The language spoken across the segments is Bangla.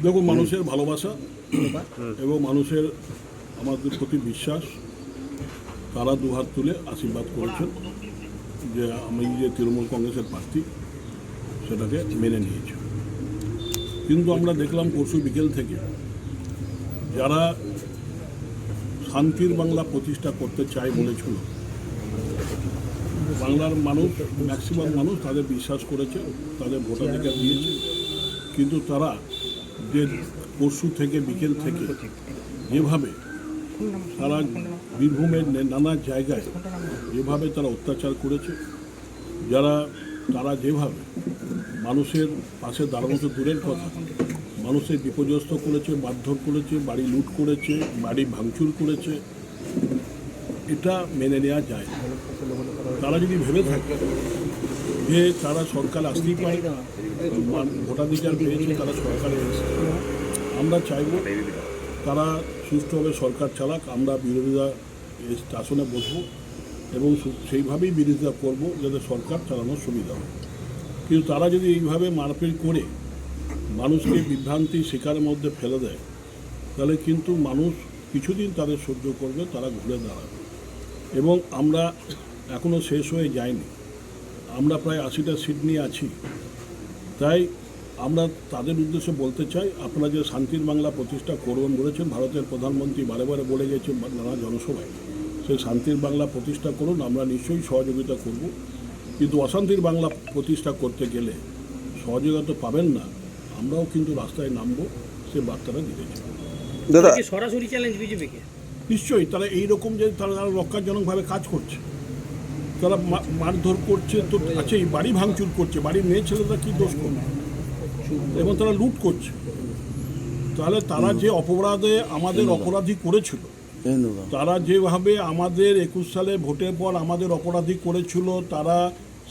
দেখুন, মানুষের ভালোবাসা এবং মানুষের আমাদের প্রতি বিশ্বাস, তারা দুহাত তুলে আশীর্বাদ করেছেন যে আমি যে তৃণমূল কংগ্রেসের প্রার্থী সেটাকে মেনে নিয়েছি। কিন্তু আমরা দেখলাম পরশু বিকেল থেকে যারা শান্তির বাংলা প্রতিষ্ঠা করতে চায় বলেছিল, বাংলার মানুষ ম্যাক্সিমাম মানুষ তাদের বিশ্বাস করেছে, তাদের ভোটাধিকার দিয়েছে। কিন্তু তারা যে পরশু থেকে বিকেল থেকে যেভাবে সারা বীরভূমের নানা জায়গায় যেভাবে তারা অত্যাচার করেছে, তারা যেভাবে মানুষের পাশে দাঁড়ানো তো দূরের কথা, মানুষের বিপর্যস্ত করেছে, মারধর করেছে, বাড়ি লুট করেছে, বাড়ি ভাঙচুর করেছে, এটা মেনে নেওয়া যায় না। তারা যদি ভেবে থাকে যে তারা সরকার আসতেই পারে, ভোটাধিকার পেয়েছে, তারা সরকারে এসেছে, আমরা চাইব তারা সুষ্ঠুভাবে সরকার চালাক। আমরা বিরোধীরা আসনে বসবো এবং সেইভাবেই বিরোধিতা করব যাতে সরকার চালানোর সুবিধা হয়। কিন্তু তারা যদি এইভাবে মারপিট করে মানুষকে বিভ্রান্তি শিকারের মধ্যে ফেলে দেয়, তাহলে কিন্তু মানুষ কিছুদিন তাদের সহ্য করবে, তারা ঘুরে দাঁড়াবে। এবং আমরা এখনও শেষ হয়ে যায়নি, আমরা প্রায় 80টা সিট নিয়ে আছি। তাই আমরা তাদের উদ্দেশ্যে বলতে চাই, আপনারা যে শান্তির বাংলা প্রতিষ্ঠা করবেন বলেছেন, ভারতের প্রধানমন্ত্রী বারে বারে বলে গেছেন নানা জনসভায়, সেই শান্তির বাংলা প্রতিষ্ঠা করুন, আমরা নিশ্চয়ই সহযোগিতা করব। কিন্তু অশান্তির বাংলা প্রতিষ্ঠা করতে গেলে সহযোগিতা পাবেন না, আমরাও কিন্তু রাস্তায় নামবো, সে বার্তাটা দিতে চাই। দাদা, সরাসরি চ্যালেঞ্জ বিজেপিকে নিশ্চয়ই তারা এইরকম যে তারা রক্ষাজনকভাবে কাজ করছে, তারা মারধর করছে তো আছেই, বাড়ি ভাঙচুর করছে, বাড়ির মেয়ে ছেলেরা কী দোষ করবে, এবং তারা লুট করছে। তাহলে তারা যে অপরাধে আমাদের অপরাধী করেছিল, তারা যেভাবে আমাদের 21 সালে ভোটের পর আমাদের অপরাধী করেছিল, তারা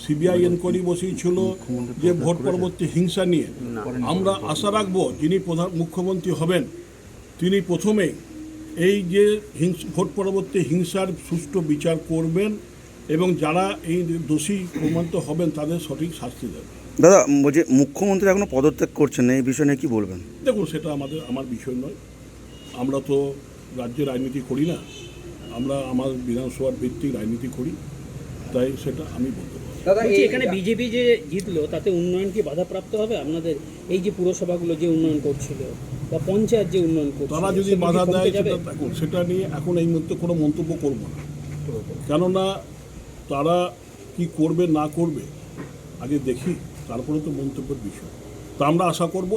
সিবিআই এনকোয়ারি বসিয়েছিল যে ভোট পরবর্তী হিংসা নিয়ে, আমরা আশা রাখবো যিনি মুখ্যমন্ত্রী হবেন তিনি প্রথমেই এই যে ভোট পরবর্তী হিংসার সুষ্ঠু বিচার করবেন এবং যারা এই দোষী প্রমাণিত হবেন তাদের সঠিক শাস্তি দেবেন। দাদা বলছি, মুখ্যমন্ত্রী এখনো পদত্যাগ করছেন না, এই বিষয় নিয়ে কি বলবেন? দেখুন, সেটা আমার বিষয় নয়, আমরা তো রাজ্যে রাজনীতি করি না, আমরা আমার বিধানসভার ভিত্তিক রাজনীতি করি, তাই সেটা আমি বলতে পারি। দাদা, এখানে বিজেপি যে জিতলো তাতে উন্নয়ন কি বাধাপ্রাপ্ত হবে? আপনাদের এই যে পুরসভাগুলো যে উন্নয়ন করছিল বা পঞ্চায়েত যে উন্নয়ন করছিল, তারা যদি বাধা দেয় সেটা নিয়ে এখন এই মুহূর্তে কোনো মন্তব্য করব না, কেননা তারা কি করবে না করবে আগে দেখি, তারপরে তো মন্তব্যের বিষয়। তা আমরা আশা করব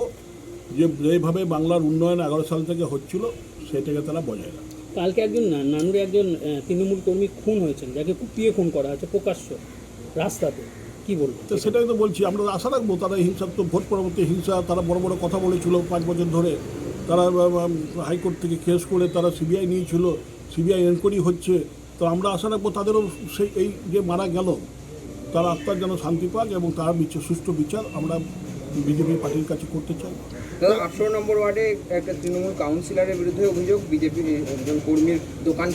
যে যেভাবে বাংলার উন্নয়ন 11 সাল থেকে হচ্ছিল সেটাকে তারা বজায় রাখে। কালকে একজন নানুরে একজন তৃণমূল কর্মী খুন হয়েছেন, যাকে কুপিয়ে খুন করা হয়েছে প্রকাশ্য রাস্তাতে, কি বলবো? তো সেটাই তো বলছি, আমরা আশা রাখবো তারা হিংসাত্মক ভোট পরবর্তী হিংসা, তারা বড় বড় কথা বলেছিল 5 বছর ধরে, তারা হাইকোর্ট থেকে কেস করে তারা সিবিআই নিয়েছিল, সিবিআই এনকোয়ারি হচ্ছে। তো আমরা আশা রাখবো তাদেরও সেই এই যে মারা গেল তার আত্মার যেন শান্তি পাক এবং তার সুষ্ঠু বিচার আমরা বিজেপি পার্টির কাছে করতে চাই। দাদা, 18 নম্বর ওয়ার্ডে একটা তৃণমূল কাউন্সিলরের বিরুদ্ধে অভিযোগ, বিজেপির একজন কর্মীর দোকান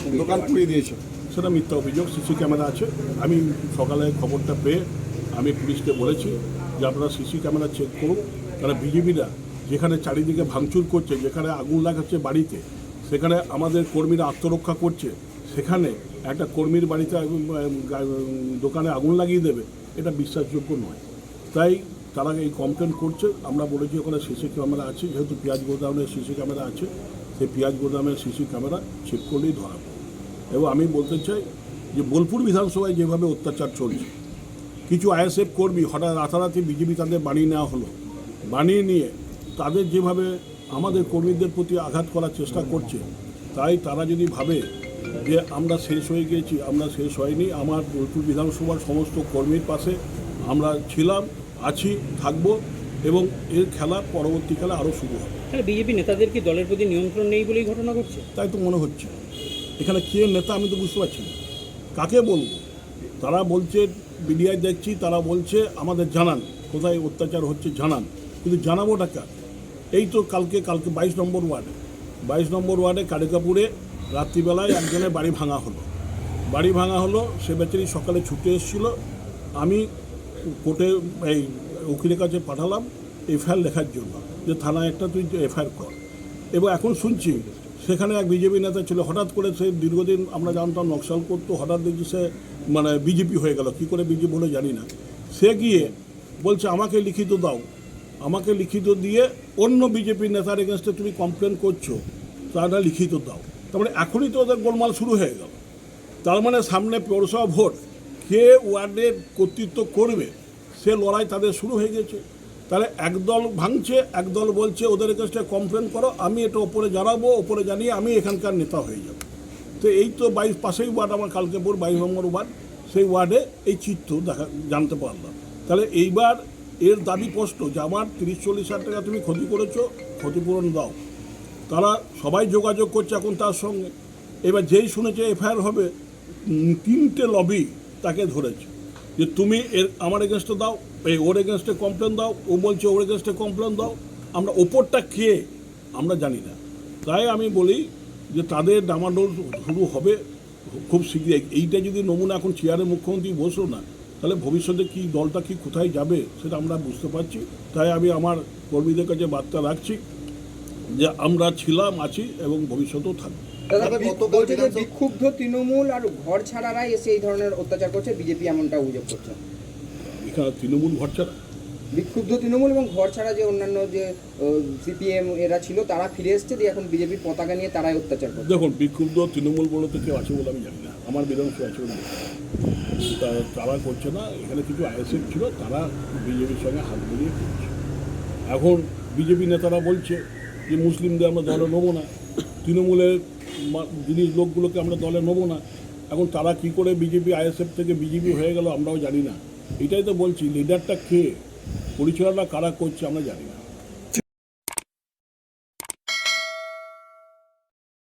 পুড়িয়ে দিয়েছে। সেটা মিথ্যা অভিযোগ, সিসি ক্যামেরা আছে। আমি সকালে খবরটা পেয়ে আমি পুলিশকে বলেছি যে আপনারা সিসি ক্যামেরা চেক করুন। তারা বিজেপিরা যেখানে চারিদিকে ভাঙচুর করছে, যেখানে আগুন লাগাচ্ছে বাড়িতে, সেখানে আমাদের কর্মীরা আত্মরক্ষা করছে, সেখানে একটা কর্মীর বাড়িতে দোকানে আগুন লাগিয়ে দেবে, এটা বিশ্বাসযোগ্য নয়। তাই তারা এই কমপ্লেন করছে। আমরা বলেছি ওখানে সিসি ক্যামেরা আছে, যেহেতু পেঁয়াজ গোদামের সিসি ক্যামেরা আছে, সেই পেঁয়াজ গোদামের সিসি ক্যামেরা চেক করলেই ধরা পড়ে। এবং আমি বলতে চাই যে বোলপুর বিধানসভায় যেভাবে অত্যাচার চলছে, কিছু আইএসএফ কর্মী হঠাৎ রাতারাতি বিজেপি তাদের বানিয়ে নেওয়া হলো, বানিয়ে নিয়ে তাদের যেভাবে আমাদের কর্মীদের প্রতি আঘাত করার চেষ্টা করছে, তাই তারা যদি ভাবে যে আমরা শেষ হয়ে গেছি, আমরা শেষ হয়নি। আমার বোলপুর বিধানসভার সমস্ত কর্মীর পাশে আমরা ছিলাম, আছি, থাকব এবং এর খেলা পরবর্তীকালে আরও শুরু হবে। তাহলে বিজেপি নেতাদের কি দলের প্রতি নিয়ন্ত্রণ নেই বলেই ঘটনা ঘটছে? তাই তো মনে হচ্ছে। এখানে কে নেতা আমি তো বুঝতে পারছি না, কাকে বলবো। তারা বলছে মিডিয়ায় দেখছি, তারা বলছে আমাদের জানান কোথায় অত্যাচার হচ্ছে জানান, কিন্তু জানাবোটা কার? এই তো কালকে 22 নম্বর ওয়ার্ডে কালিকাপুরে রাত্রিবেলায় একজনের বাড়ি ভাঙা হলো। সে বেচারি সকালে ছুটে এসেছিল, আমি কোর্টে এই উকিলের কাছে পাঠালাম এফআইআর লেখার জন্য, যে থানায় একটা তুই এফআইআর কর। এবং এখন শুনছি সেখানে এক বিজেপি নেতা ছিল, হঠাৎ করে সে দীর্ঘদিন আমরা জানতাম নকশাল করতো, হঠাৎ দেখছি সে মানে বিজেপি হয়ে গেল, কী করে বিজেপি বলে জানি না। সে গিয়ে বলছে আমাকে লিখিত দাও, আমাকে লিখিত দিয়ে অন্য বিজেপি নেতার এগেনস্টে তুমি কমপ্লেন করছো, তারা লিখিত দাও। তারপরে এখনই তো ওদের গোলমাল শুরু হয়ে গেল। তার মানে সামনে পৌরসভা ভোট, কে ওয়ার্ডের কর্তৃত্ব করবে সে লড়াই তাদের শুরু হয়ে গেছে। তাহলে একদল ভাঙছে, একদল বলছে ওদের কাছে কমপ্লেন করো, আমি এটা ওপরে জানাবো, ওপরে জানিয়ে আমি এখানকার নেতা হয়ে যাব। তো এই তো 22 পাশেই ওয়ার্ড আমার কালকেপুর 22 নম্বর ওয়ার্ড, সেই ওয়ার্ডে এই চিত্র জানতে পারলাম। তাহলে এইবার এর দাবি স্পষ্ট যে আমার 30-40 হাজার টাকা তুমি ক্ষতি করেছো, ক্ষতিপূরণ দাও। তারা সবাই যোগাযোগ করছে এখন তার সঙ্গে। এবার যেই শুনেছে এফআইআর হবে, 3টে লবি তাকে ধরেছে যে তুমি আমার এগেনস্টে দাও, ওর এগেনস্টে কমপ্লেন দাও, ও বলছে ওর এগেনস্টে কমপ্লেন দাও। আমরা ওপরটা কে আমরা জানি না। তাই আমি বলি যে তাদের ডামাডোল শুরু হবে খুব শীঘ্রই। এইটা যদি নমুনা এখন চেয়ারে মুখ্যমন্ত্রী বসলো না, তাহলে ভবিষ্যতে কি দলটা কি কোথায় যাবে সেটা আমরা বুঝতে পারছি। তাই আমি আমার কর্মীদের কাছে বার্তা রাখছি যে আমরা ছিলাম, আছি এবং ভবিষ্যতেও থাকবো। বলছে যে বিক্ষুব্ধ তৃণমূল আর ঘর ছাড়ারাই এসে এই ধরনের অত্যাচার করছে, বিজেপি এমনটা অভিযোগ করছে। এখানে তৃণমূল ভোট ছাড়া বিক্ষুব্ধ তৃণমূল এবং ঘর ছাড়া যে অন্যান্য যে সিপিএম এরা ছিল তারা ফিরে এসছে, দিয়ে এখন বিজেপির পতাকা নিয়ে তারাই অত্যাচার করছে। দেখুন, বিক্ষুব্ধ তৃণমূল বলতে কেউ আছে বলে আমি জানি না, আমার বিধানসভা আছে বলে তারা করছে না। এখানে কিছু আইএসএফ ছিল, তারা বিজেপির সঙ্গে হাত মিলিয়ে করছে। এখন বিজেপি নেতারা বলছে যে মুসলিমদের আমরা দলে নেবো না, তৃণমূলের জিনিস লোকগুলোকে আমরা দলে নেবো না। এখন তারা কি করে বিজেপি আইএসএফ থেকে বিজেপি হয়ে গেল আমরাও জানি না। এটাই তো বলছি, লিডারটা কে, পরিচালনা কারা করছে আমরা জানি না।